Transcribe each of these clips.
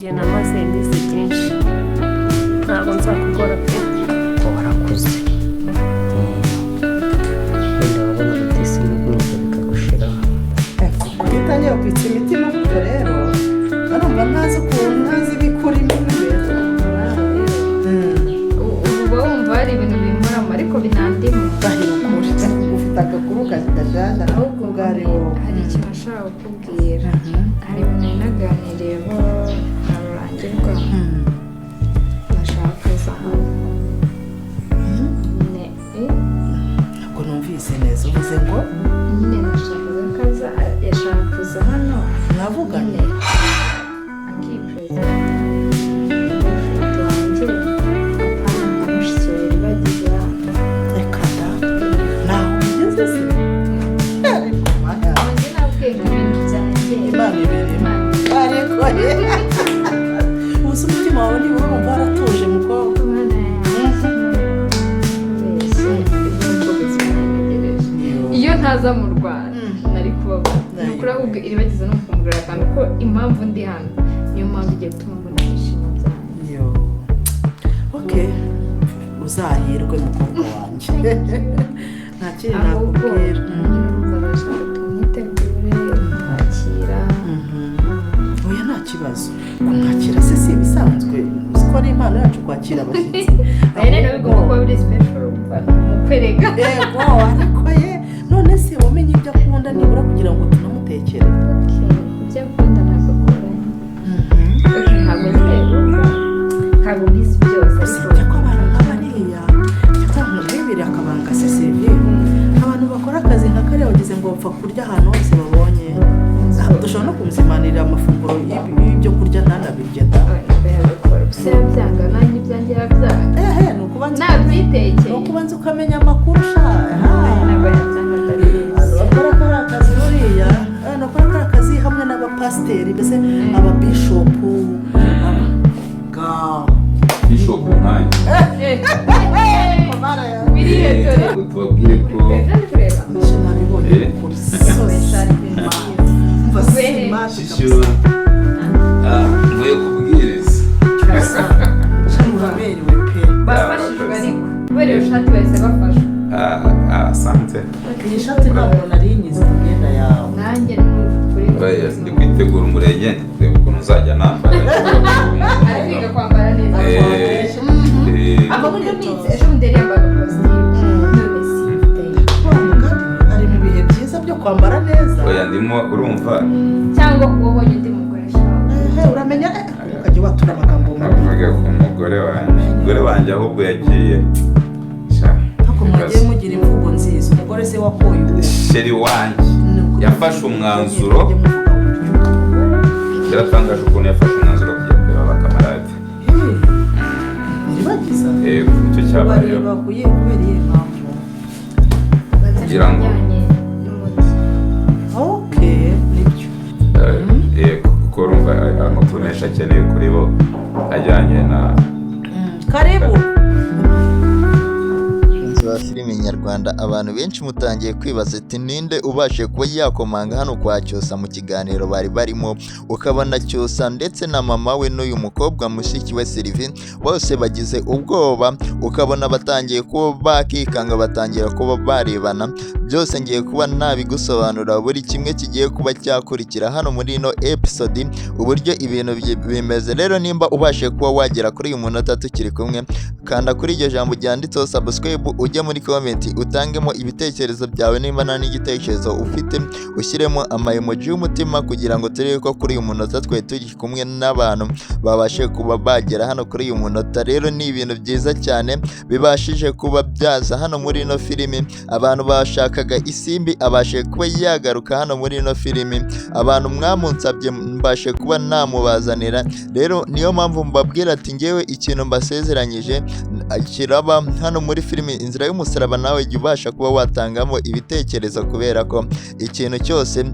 Njye namaze iminsi byinshi ntabwo nzakugora pe ko warakuze wenda wabona ubutisi n'ubwuzu bikagushiraho kuko utangira kwitsa imiti n'uburyo rero barumva ntazi ukuntu ntazi ibikurimo imbere uba wumva hari ibintu bimuramo ariko binandimo ufite agakuru kajyana ahubwo bwari wowe hari ikintu ashaka kukubwira hari ibintu naganiriyeho na rurangirwa nashaka kuza hano ntabwo numvise neza uvuze ngo nyine nashakaga kaza yashaka kuza hano mwavugane akiperezida ifoto wanjye apana nka mushiki wawe bagize reka da nawe ugeze se ariko maya njye nabwenge ibintu byanjye imana ibereye ariko ubuze umutima wawe niba wumva waratuje mukobwa iyo ntaza mu Rwanda nari kubabona ni ukuri ahubwo iribagiza no kumugura akantu ko impamvu ndi hano niyo mpamvu igiye gutuma mbona ibyishimo byanjye okay uzahirwe mukobwa wanjye nta kindi ahubwo nakubwira urumva bashaka tumwitegure kwakira oya nta kibazo kumwakira se si ibisanzwe uzi ko ari impano yacu kwakira abashyitsi aya rero bigomba kuba biri special mu kwereka yego ariko ye none se wamenye ibyo akunda nibura kugira ngo tunamutekere ibyo akunda ntabwo akoranye ntabwo nzego ntabwo mbizi byose usibye ko abantu nk'abariya cyangwa nk'ibiri akabanga se Sylvie abantu bakora akazi nka kariya wagize ngo bapfa kurya ahantu hose babonye dushobora no kumuzimanira amafunguro y'ibyo kurya ntanabirye da gusa yabyanga nanjye ibyanjye yabyanga ni ukubanza nabyitekeye ni ukubanza ukamenya amakuru ntabwo yabyanga ndabizi bakora kariya akazi buriya bakora kariya akazi hamwe n'abapasiteri mbese ababishopu Bishop umwanya birihe dore tubabwire ko nabibonye kuri mva simati shishyura mvuye kubwiriza uraberewe pe bafashijwe ariko kubera iyo shati bahise bafashwa asante iyi shati ntabwo nari nyize ku myenda yawe nanjye n'ukuri ndi kwitegura umurenge ndi kureba ukuntu uzajya nambara ari kwiga kwambara neza amabundi minsi ejo bundi yari yambaye kositimu none si ari mu bihe byiza byo kwambara neza oya ndimo urumva cyangwa ubonye undi mukoresha uramenya ukajya watura amagambo navuga ku umugore wanjye ahubwo yagiye ntabwo mwagiye mugira imvugo nziza umugore se wakoye uwo sheri wanjye yafashe umwanzuro biratangaje ukuntu yafashe umwanzuro wo kujya kureba abakamarade iribagiza yego icyo cyabayeho bakuye kubera iyi mpamvu kugira ngo okay nibyo yego kuko urumva amakuru menshi akeneye kuri bo ajyanye na karibu za filime nyarwanda abantu benshi mutangiye kwibaza ati ninde ubashe kuba yakomanga hano kwa Cyosa mu kiganiro bari barimo ukabona Cyosa ndetse na mama we n'uyu mukobwa mushiki we Sylvie bose bagize ubwoba ukabona batangiye kuba bakikanga batangira kuba barebana byose ngiye kuba nabigusobanura buri kimwe kigiye kuba cyakurikira hano muri ino episode uburyo ibintu bimeze rero nimba ubashe kuba wagera kuri uyu munota tukiri kumwe kanda kuri iryo jambo ryanditseho subscribe ujye muri comment utangemo ibitekerezo byawe nimba nta n'igitekerezo ufite ushyiremo amaemoji y'umutima kugira ngo turebe ko kuri uyu munota twe turi kumwe n'abantu babashe kuba bagera hano kuri uyu munota rero ni ibintu byiza cyane bibashije kuba byaza hano muri ino filimi abantu bashakaga isimbi abashe kuba yagaruka hano muri ino filimi abantu mwamunsabye mbashe kuba namubazanira rero niyo mpamvu mbabwira ati ngewe ikintu mbasezeranyije kiraba hano muri filimi Inzira y'Umusaraba nawe jya ubasha kuba watangamo ibitekerezo kubera ko ikintu cyose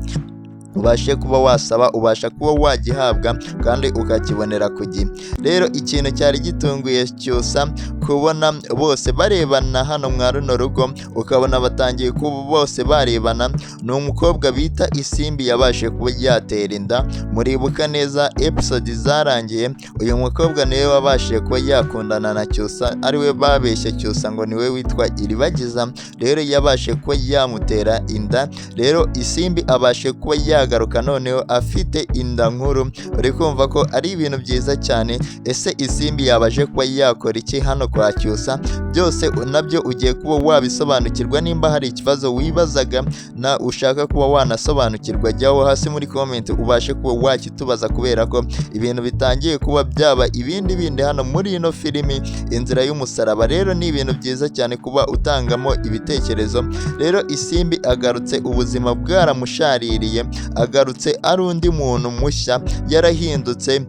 ubashe kuba wasaba ubasha kuba wagihabwa kandi ukakibonera ku gihe rero ikintu cyari gitunguye Cyosa kubona bose barebana hano mwa runo rugo, ukabona batangiye kuba bose barebana. Ni umukobwa bita Isimbi yabashe kuba yatera inda. Muribuka neza episode zarangiye, uyu mukobwa niwe wabashije kuba yakundana na Cyusa, ariwe babeshye Cyusa ngo niwe witwa Iribagiza. Rero yabashe kuba yamutera inda. Rero Isimbi abashe kuba yagaruka noneho afite inda nkuru. Uri kumva ko ari ibintu byiza cyane. Ese Isimbi yabaje kuba yakora iki hano kwa Cyusa? Byose nabyo ugiye kuba wabisobanukirwa. Nimba hari ikibazo wibazaga na ushaka kuba wanasobanukirwa, jyaho hasi muri comment ubashe kuba wakitubaza, kubera ko ibintu bitangiye kuba byaba ibindi bindi hano muri ino filimi Inzira y'Umusaraba. Rero ni ibintu byiza cyane kuba utangamo ibitekerezo. Rero Isimbi agarutse, ubuzima bwaramushaririye, agarutse ari undi muntu mushya, yarahindutse.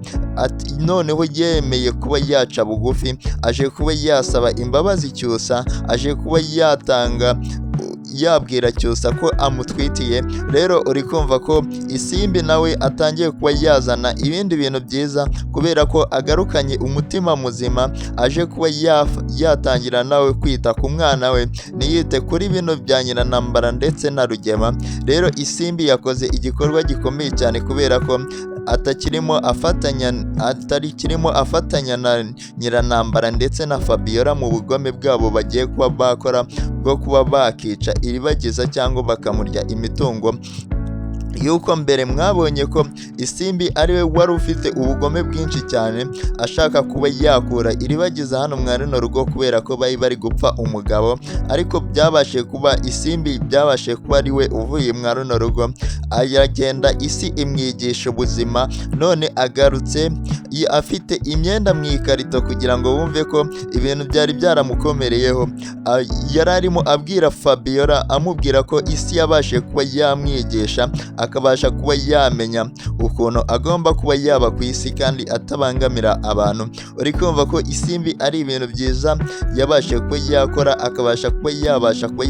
Noneho yemeye kuba yaca bugufi, aje kuba yasaba imbabazi Cyusa, aje kuba yabwira Cyusa ko amutwitiye. Rero uri kumva ko Isimbi nawe atangiye kuba yazana ibindi bintu byiza, kubera ko agarukanye umutima muzima, aje kuba yatangira nawe kwita ku mwana we, ntiyite kuri bino bya Nyiranambara ndetse na Rugema. Rero Isimbi yakoze igikorwa gikomeye cyane, kubera ko atarikirimo afatanya na Nyiranambara ndetse na Fabiola mu bugome bwabo bagiye kuba bakora bwo kuba bakica Iribagiza cyangwa bakamurya imitungo. Yuko mbere mwabonye ko Isimbi ariwe wari ufite ubugome bwinshi cyane, ashaka kuba yakura Iribagiza hano mwa runo rugo, kubera ko bari gupfa umugabo. Ariko byabashe kuba Isimbi byabashe kuba ariwe uvuye mwa runo rugo, aragenda isi imwigisha ubuzima. None agarutse afite imyenda mu ikarito, kugira ngo wumve ko ibintu byari byaramukomereyeho. Yari arimo abwira Fabiola, amubwira ko isi yabashe kuba yamwigisha, akabasha kuba yamenya ukuntu agomba kuba yaba ku isi kandi atabangamira abantu. Uri kumva ko Isimbi ari ibintu byiza yabashe kuba yakora, akabasha kuba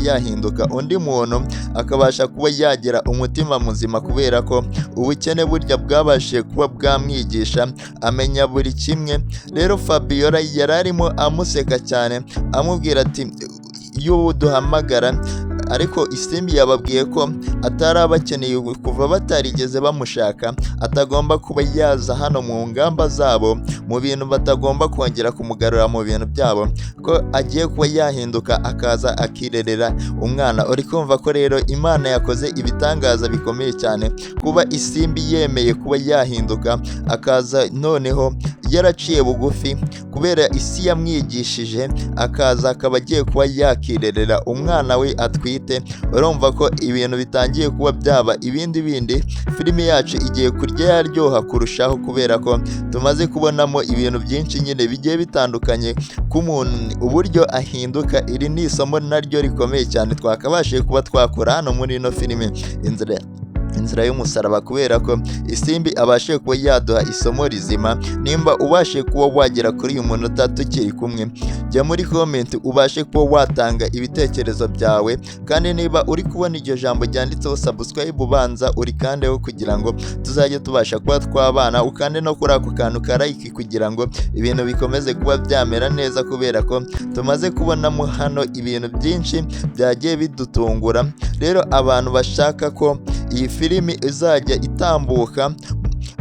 yahinduka undi muntu, akabasha kuba yagira umutima muzima, kubera ko ubukene burya bwabashe kuba bwamwigisha amenya buri kimwe. Rero Fabiola yari arimo amuseka cyane, amubwira ati iyo duhamagara, ariko Isimbi yababwiye ko atari abakeneye kuva batarigeze bamushaka, atagomba kuba yaza hano mu ngamba zabo, mu bintu batagomba kongera kumugarura mu bintu byabo, ko agiye kuba yahinduka akaza akirerera umwana. Uri kumva ko rero Imana yakoze ibitangaza bikomeye cyane, kuba Isimbi yemeye kuba yahinduka akaza noneho yaraciye bugufi, kubera isi yamwigishije, akaza akaba agiye kuba yakirerera umwana we atwite. Urumva ko ibintu bitangiye kuba byaba ibindi bindi. Filimi yacu igiye kurya yaryoha kurushaho, kubera ko tumaze kubonamo ibintu byinshi nyine bigiye bitandukanye ku muntu, uburyo ahinduka. Iri ni isomo naryo rikomeye cyane twakabashije kuba twakora hano muri ino filimi Inzira y'Umusaraba, kubera ko Isimbi abashe kuba yaduha isomo rizima. Nimba ubashe kuba wagera kuri uyu munota tukiri kumwe, jya muri comment ubashe kuba watanga ibitekerezo byawe, kandi niba uri kubona iryo jambo ryanditseho subscribe ubanza urikandeho, kugira ngo tuzajye tubasha kuba twabana. Ukande no kuri ako kantu ka like, kugira ngo ibintu bikomeze kuba byamera neza, kubera ko tumaze kubonamo hano ibintu byinshi byagiye bidutungura. Rero abantu bashaka ko iyi filimi izajya itambuka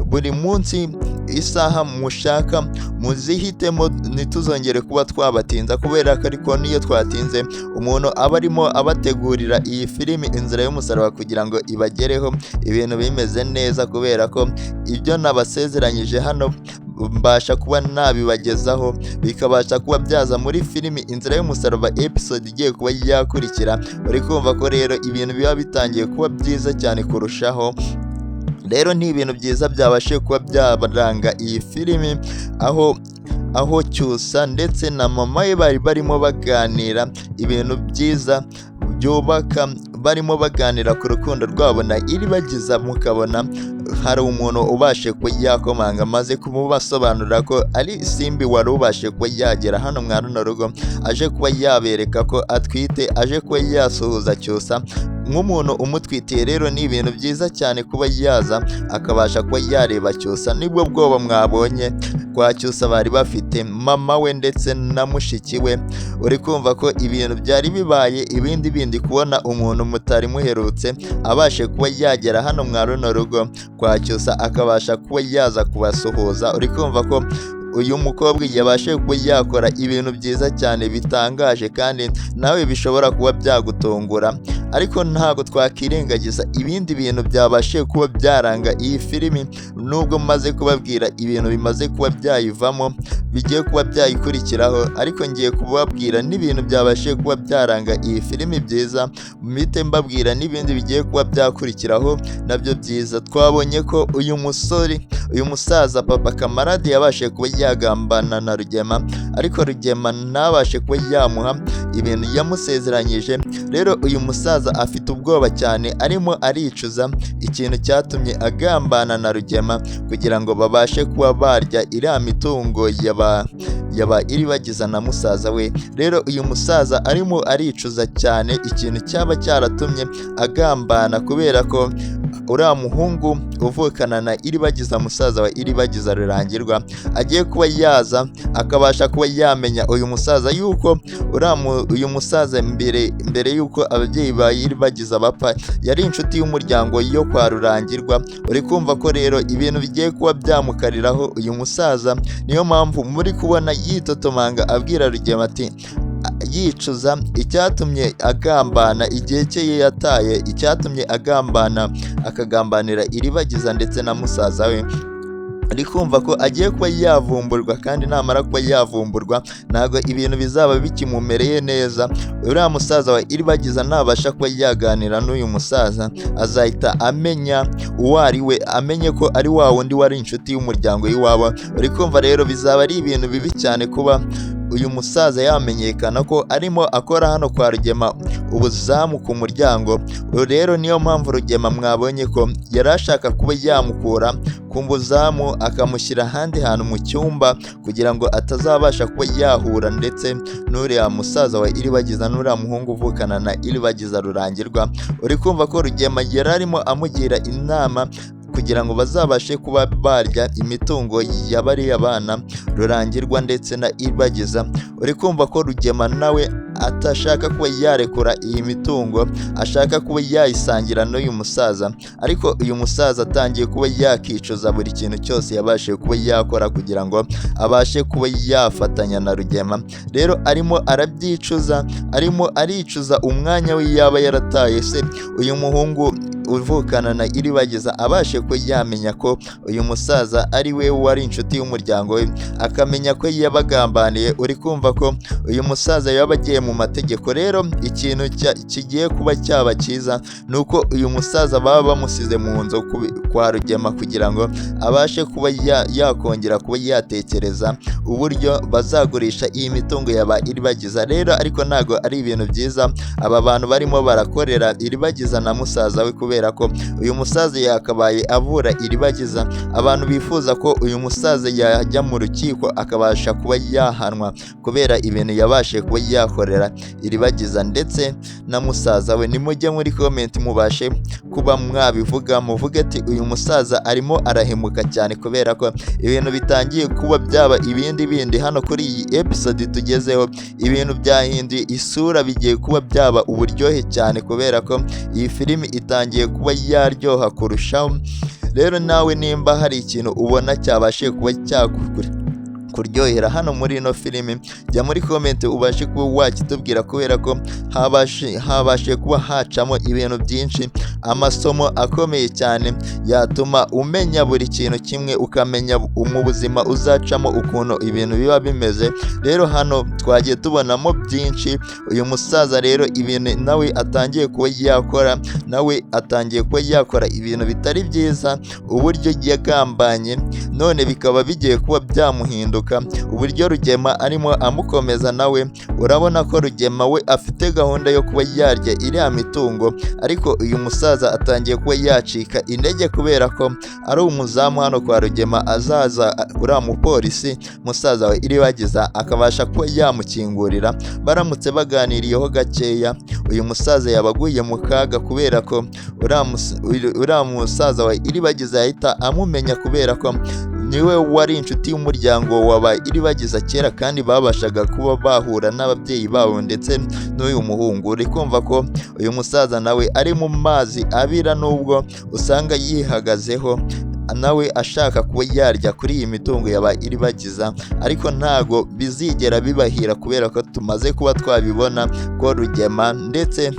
buri munsi isaha mushaka, muzihitemo, ntituzongere kuba twabatinza, kubera ko ariko niyo twatinze umuntu aba arimo abategurira iyi filimi Inzira y'Umusaraba kugira ngo ibagereho ibintu bimeze neza, kubera ko ibyo nabasezeranyije hano mbasha kuba nabibagezaho, bikabasha kuba byaza muri filimi Inzira y'Umusaraba episode igiye kuba yakurikira. Uri kumva ko rero ibintu biba bitangiye kuba byiza cyane kurushaho. Rero ni ibintu byiza byabashe kuba byabaranga iyi filimi, aho Cyusa ndetse na mama we bari barimo baganira ibintu byiza byubaka, barimo baganira ku rukundo rwabo na Iribagiza. Mukabona hari umuntu ubashe kuba yakomanga, amaze kumubasobanurira ko ari Isimbi wari ubashe kuba yagera hano mwa runo rugo, aje kuba yabereka ko atwite, aje kuba yasuhuza Cyusa nk'umuntu umutwitiye. Rero ni ibintu byiza cyane kuba yaza akabasha kuba yareba Cyusa. Nibwo bwoba mwabonye kwa Cyusa bari bafite, afite mama we ndetse na mushiki we. Uri kumva ko ibintu byari bibaye ibindi bindi kubona umuntu mutari muherutse abashe kuba yagera hano mwa runo rugo kwa Cyusa akabasha kuba yaza kubasuhuza. Uri kumva ko uyu mukobwa yabashe kuba yakora ibintu byiza cyane bitangaje kandi nawe bishobora kuba byagutungura, ariko ntabwo twakirengagiza ibindi bintu byabashe kuba byaranga iyi filimi. Nubwo maze kubabwira ibintu bimaze kuba byayivamo bigiye kuba byayikurikiraho, ariko ngiye kubabwira n'ibintu byabashe kuba byaranga iyi filimi byiza, mpite mbabwira n'ibindi bigiye kuba byakurikiraho nabyo byiza. Twabonye ko uyu musaza papa Kamarade yabashe kuba yagambana na Rugema, ariko Rugema ntabashe kuba yamuha ibintu yamusezeranyije. Rero uyu musaza afite ubwoba cyane, arimo aricuza ikintu cyatumye agambana na Rugema kugira ngo babashe kuba barya iriya mitungo yaba iribagiza na musaza we. Rero uyu musaza arimo aricuza cyane ikintu cyaba cyaratumye agambana, kubera ko uriya muhungu uvukana na iribagiza musaza wa iribagiza Rurangirwa agiye kuba yaza akabasha kuba yamenya uyu musaza yuko uyu musaza mbere yuko ababyeyi ba iribagiza bapfa yari inshuti y'umuryango yo kwa Rurangirwa. Uri kumva ko rero ibintu bigiye kuba byamukariraho uyu musaza, niyo mpamvu muri kubona yitotomanga abwira Rugema ati yicuza icyatumye agambana igihe cye yataye, icyatumye agambana akagambanira iribagiza ndetse na musaza we. Ari kumva ko agiye kuba yavumburwa, kandi namara kuba yavumburwa ntabwo ibintu bizaba bikimumereye neza. Uriya musaza wa iribagiza nabasha kuba yaganira n'uyu musaza azahita amenya uwo ari we, amenye ko ari wa wundi wari inshuti y'umuryango y'iwabo. Uri kumva rero bizaba ari ibintu bibi cyane kuba uyu musaza yamenyekana ko arimo akora hano kwa Rugema ubuzamu ku muryango. Rero niyo mpamvu Rugema mwabonye ko yari ashaka kuba yamukura ku buzamu akamushyira ahandi hantu mu cyumba kugira ngo atazabasha kuba yahura ndetse n'uriya musaza wa iribagiza n'uriya muhungu uvukana na iribagiza Rurangirwa. Uri kumva ko Rugema yari arimo amugira inama kugira ngo bazabashe kuba barya imitungo ya bariya bana Rurangirwa ndetse na iribagiza. Uri kumva ko Rugema nawe atashaka kuba yarekura iyi mitungo, ashaka kuba yayisangira n'uyu musaza, ariko uyu musaza atangiye kuba yakicuza buri kintu cyose yabashe kuba yakora kugira ngo abashe kuba yafatanya na Rugema. Rero arimo arabyicuza, arimo aricuza umwanya we yaba yarataye se uyu muhungu uvukana na iribagiza abashe ko yamenya ko uyu musaza ari we wari inshuti y'umuryango we, akamenya ko yabagambaniye. Uri kumva ko uyu musaza yaba agiye mu mategeko. Rero ikintu kigiye kuba cyaba cyiza ni uko uyu musaza baba bamusize mu nzu kwa Rugema kugira ngo abashe kuba yakongera kuba yatekereza uburyo bazagurisha iyi mitungo yaba iribagiza. Rero ariko ntago ari ibintu byiza aba bantu barimo barakorera iribagiza na musaza we, kubera ko uyu musaza yakabaye avura iribagiza. Abantu bifuza ko uyu musaza yajya mu rukiko akabasha kuba yahanwa kubera ibintu yabashe kuba yakorera iribagiza ndetse na musaza we. Nimujye muri comment mubashe kuba mwabivuga, muvuge ati uyu musaza arimo arahemuka cyane, kubera ko ibintu bitangiye kuba byaba ibindi bindi hano kuri iyi episode tugezeho. Ibintu byahinduye isura, bigiye kuba byaba uburyohe cyane kubera ko iyi filimi itangiye kuba yaryoha kurushaho. Rero nawe nimba hari ikintu ubona cyabashe kuba kuryohera hano muri ino filimi, jya muri comment ubashe kuba wakitubwira, kubera ko habashe kuba hacamo ibintu byinshi, amasomo akomeye cyane yatuma umenya buri kintu kimwe, ukamenya mu buzima uzacamo ukuntu ibintu biba bimeze. Rero hano twagiye tubonamo byinshi. Uyu musaza rero ibintu nawe atangiye kuba yakora, nawe atangiye kuba yakora ibintu bitari byiza, uburyo yagambanye none bikaba bigiye kuba byamuhinduka. Uburyo Rugema arimo amukomeza nawe, urabona ko Rugema we afite gahunda yo kuba yarya iriya mitungo, ariko uyu musaza atangiye kuba yacika intege kubera ko ari umuzamu hano kwa Rugema. Azaza uriya mupolisi musaza we iribagiza akabasha kuba yamukingurira, baramutse baganiriyeho gakeya uyu musaza yabaguye mu kaga, kubera ko uriya musaza we iribagiza yahita amumenya, kubera ko niwe wari inshuti y'umuryango waba iribagiza kera kandi babashaga kuba bahura n'ababyeyi babo ndetse n'uyu muhungu. Uri kumva ko uyu musaza nawe ari mu mazi abira, nubwo usanga yihagazeho nawe ashaka kuba yarya kuri iyi mitungo yaba iribagiza, ariko ntago bizigera bibahira kubera ko tumaze kuba twabibona ko Rugema ndetse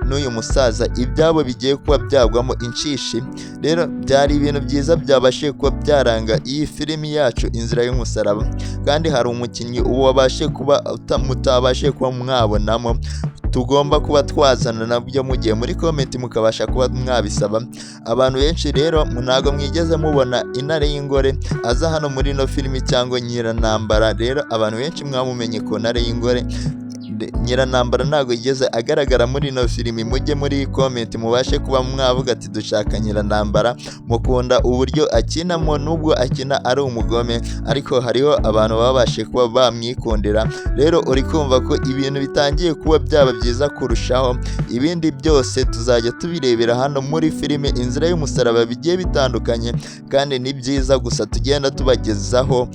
n'uyu musaza ibyabo bigiye kuba byagwamo inshishi. Rero byari ibintu byiza byabashije kuba byaranga iyi filimi yacu Inzira y'Umusaraba, kandi hari umukinnyi wabashe kuba mutabashe kuba mwabonamo tugomba kuba twazana nabyo mugiye muri comment mukabasha kuba mwabisaba. Abantu benshi rero ntago mwigeze mubona intare y'ingore aza hano muri no filimi cyangwa Nyiranambara. Rero abantu benshi mwamumenye ko intare y'ingore Nyiranambara ntago yigeze agaragara muri ino filimi. Mujye muri comment mubashe kuba mwavuga ati dushaka Nyiranambara, mukunda uburyo akinamo, nubwo akina ari umugome ariko hariho abantu babashe kuba bamwikundira. Rero uri kumva ko ibintu bitangiye kuba byaba byiza kurushaho, ibindi byose tuzajya tubirebera hano muri filime Inzira y'Umusaraba bigiye bitandukanye, kandi ni byiza gusa tugenda tubagezaho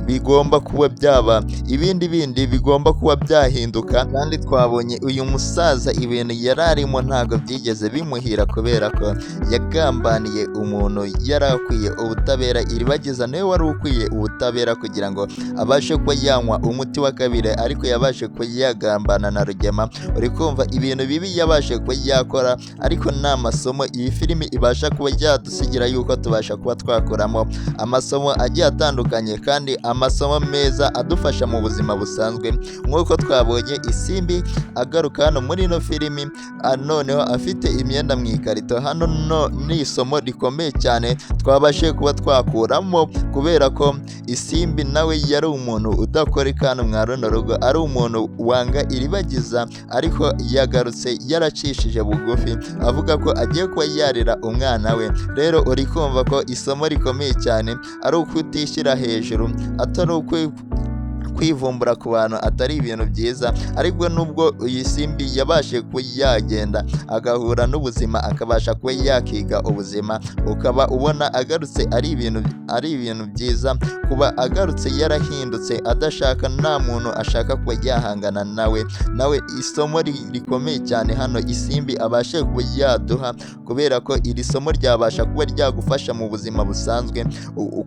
bigomba kuba byaba ibindi bigomba kuba byahinduka. Kandi twabonye uyu musaza ibintu yararimo ntago byigeze bimuhira kubera ko yagambaniye umuntu yarakwiye ubutabera. Iribagiza nawe wari ukwiye ubutabera kugira ngo abashe kuba yanywa umuti wa kabiri, ariko yabashe kuba yagambana na Rugema. Uri kumva ibintu bibi yabashe kuba yakora, ariko nta masomo iyi filimi ibasha kuba yadusigira yuko tubasha kuba twakoramo amasomo agiye atandukanye, kandi amasomo meza adufasha mu buzima busanzwe. Nk'uko twabonye isimbi agaruka hano muri ino filimi noneho afite imyenda mu ikarito. Hano ni isomo rikomeye cyane twabashe kuba twakuramo, kubera ko isimbi nawe yari umuntu udakoreka hano mwa runo rugo, ari umuntu wanga iribagiza, ariko yagarutse yaracishije bugufi avuga ko agiye kuba yarera umwana we. Rero uri kumva ko isomo rikomeye cyane ari ukutishyira hejuru, atari kwivumbura ku bantu atari ibintu byiza. Ariko nubwo iyi simbi yabashe kuba yagenda agahura n'ubuzima, akabasha kuba yakiga ubuzima, ukaba ubona agarutse ari ibintu byiza. Kuba agarutse yarahindutse, adashaka nta muntu ashaka kuba yahangana nawe isomo rikomeye cyane hano isimbi abashe kuba yaduha, kubera ko iri somo ryabasha kuba ryagufasha mu buzima busanzwe.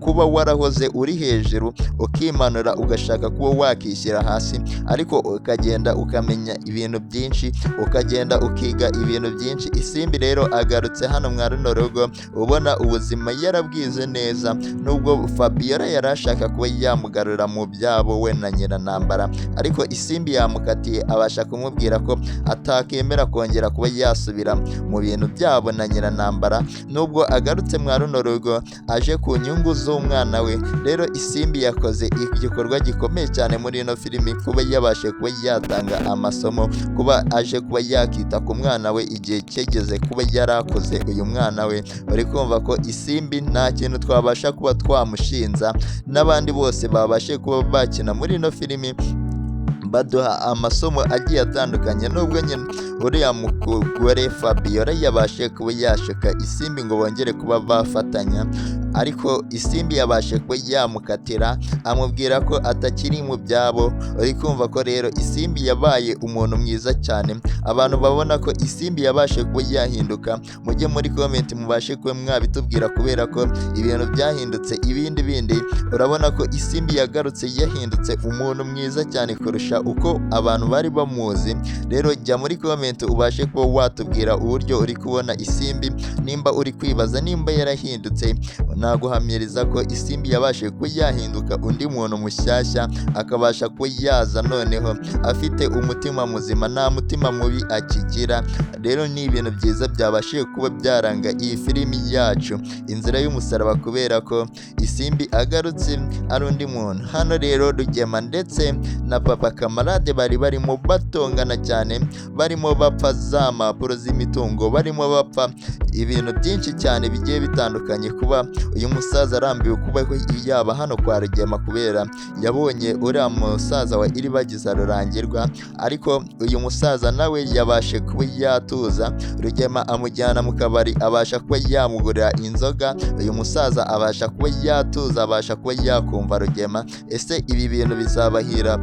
Kuba warahoze uri hejuru ukimanura ugashaka kuba wakishyira hasi, ariko ukagenda ukamenya ibintu byinshi, ukagenda ukiga ibintu byinshi. Isimbi rero agarutse hano mwa runo rugo, ubona ubuzima yarabwize neza, nubwo Fabiola yarashaka kuba yamugarura mu byabo we na Nyiranambara, ariko isimbi yamukatiye abasha kumubwira ko atakemera kongera kuba yasubira mu bintu byabo na Nyiranambara, nubwo agarutse mwa runo rugo aje ku nyungu z'umwana we. Rero isimbi yakoze igikorwa gikomeye cyane muri ino filimi, kuba yabashe kuba yatanga amasomo, kuba aje kuba yakita ku mwana we igihe cyegeze kuba yarakoze uyu mwana we. Uri kumva ko isimbi nta kintu twabasha kuba twamushinza, n'abandi bose babashe kuba bakina muri ino filimi baduha amasomo agiye atandukanye. Nubwo nyine uriya mugore Fabiola yabashe kuba yashuka isimbi ngo bongere kuba bafatanya, ariko isimbi yabashe kuba yamukatira amubwira ko atakiri mu byabo. Uri kumva ko rero isimbi yabaye umuntu mwiza cyane. Abantu babona ko isimbi yabashe kuba yahinduka, mujye muri comment mubashe kuba mwabitubwira, kubera ko ibintu byahindutse. Ibindi urabona ko isimbi yagarutse yahindutse umuntu mwiza cyane kurusha uko abantu bari bamuzi. Rero jya muri comment ubashe kuba watubwira uburyo uri kubona isimbi, nimba uri kwibaza nimba yarahindutse. Naguhamiriza ko isimbi yabashe kuba yahinduka undi muntu mushyashya, akabasha kuba yaza noneho afite umutima muzima, nta mutima mubi akigira. Rero ni ibintu byiza byabashije kuba byaranga iyi filimi yacu Inzira y'Umusaraba, kubera ko isimbi agarutse ari undi muntu. Hano rero Rugema ndetse na papa Kamarade bari barimo batongana cyane, barimo bapfa za mpapuro z'imitungo, barimo bapfa ibintu byinshi cyane bigiye bitandukanye. Kuba uyu musaza arambiwe kuba yaba hano kwa Rugema kubera yabonye uriya musaza wa Iribagiza Rurangirwa, ariko uyu musaza nawe yabashe kuba yatuza. Rugema amujyana mu kabari abasha kuba yamugurira inzoga, uyu musaza abasha kuba yatuza, abasha kuba yakumva Rugema. Ese ibi bintu bizabahira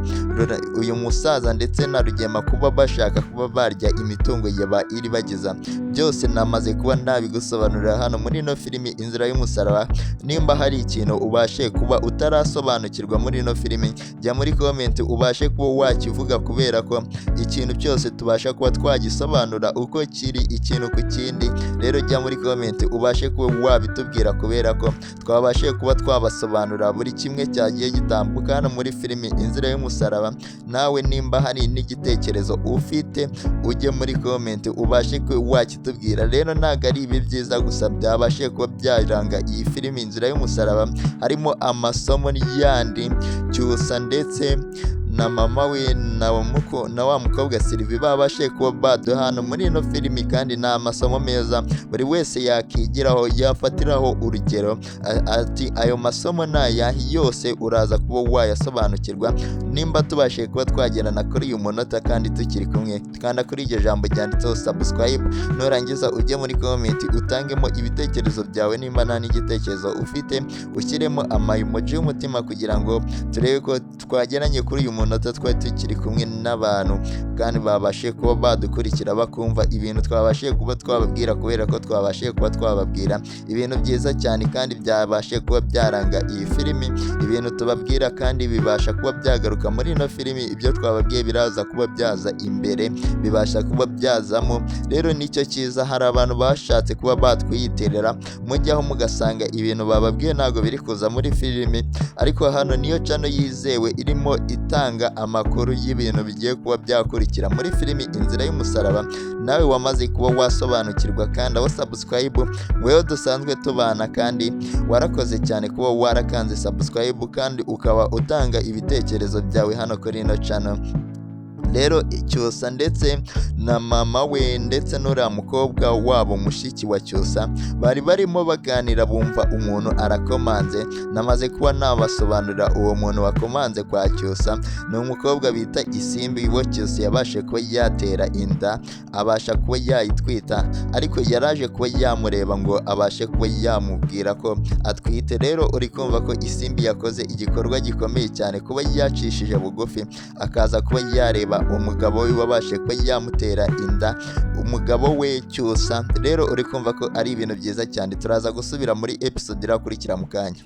uyu musaza ndetse na Rugema kuba bashaka kuba barya imitungo yaba Iribagiza? Byose namaze kuba nabigusobanurira hano muri ino filimi Inzira y'Umusaraba. Nimba hari ikintu ubashe kuba utarasobanukirwa muri ino filimi, jya muri comment ubashe kuba wakivuga, kubera ko ikintu cyose tubasha kuba twagisobanura uko kiri ikintu ku kindi. Rero jya muri comment ubashe kuba wabitubwira, kubera ko twabashe kuba twabasobanurira buri kimwe cyagiye gitambuka hano muri filimi Inzira y'Umusaraba. Nawe nimba hari n'igitekerezo ufite, ujye muri comment ubashe kuba wakitubwira. Rero ntabwo ari ibi byiza gusa byabashe kuba byaranga iyi filimi Inzira y'Umusaraba, harimo amasomo yandi. Cyusa ndetse na mama we na wa mukobwa Sylvie babashe kuba baduha hano muri ino filimi, kandi ni amasomo meza buri wese yakigiraho, yafatiraho urugero. Ati ayo masomo nayahi yose uraza kuba wayasobanukirwa nimba tubashe kuba twagerana kuri uyu munota kandi tukiri kumwe. Kanda kuri iryo jambo ryanditseho subscribe, nurangiza ujye muri comment utangemo ibitekerezo byawe. Nimba nta n'igitekerezo ufite, ushyiremo emoji y'umutima kugira ngo turebe ko twageranye kuri uyu munota twari tukiri kumwe n'abantu, kandi babashe kuba badukurikira bakumva ibintu twabashe kuba twababwira, kubera ko twabashe kuba twababwira ibintu byiza cyane kandi byabashe kuba byaranga iyi filimi. Ibintu tubabwira kandi bibasha kuba byagaruka muri ino filimi, ibyo twababwiye biraza kuba byaza imbere, bibasha kuba byazamo. Rero nicyo cyiza, hari abantu bashatse kuba batwiyiterera, mujyaho mugasanga ibintu bababwiye ntabwo biri kuza muri filimi, ariko hano niyo channel yizewe irimo itanga amakuru y'ibintu bigiye kuba byakurikira muri filimi Inzira y'Umusaraba. Nawe wamaze kuba wasobanukirwa kandi aho subscribe, wewe dusanzwe tubana, kandi warakoze cyane kuba warakanze subscribe kandi ukaba utanga ibitekerezo byawe hano kuri ino channel. Rero Cyusa ndetse na mama we ndetse n'uriya mukobwa wabo mushiki wa Cyusa bari barimo baganira, bumva umuntu arakomanze. Namaze kuba nabasobanurira uwo muntu wakomanze kwa Cyusa. Ni umukobwa bita Isimbi wo Cyusa yabashe kuba yatera inda, abasha kuba yayitwita, ariko yaraje kuba yamureba ngo abashe kuba yamubwira ko atwite. Rero uri kumva ko Isimbi yakoze igikorwa gikomeye cyane, kuba yacishije bugufi akaza kuba yareba umugabo we wabashe kuba yamutera inda, umugabo we Cyusa. Rero uri kumva ko ari ibintu byiza cyane. Turaza gusubira muri episode irakurikira mu kanya.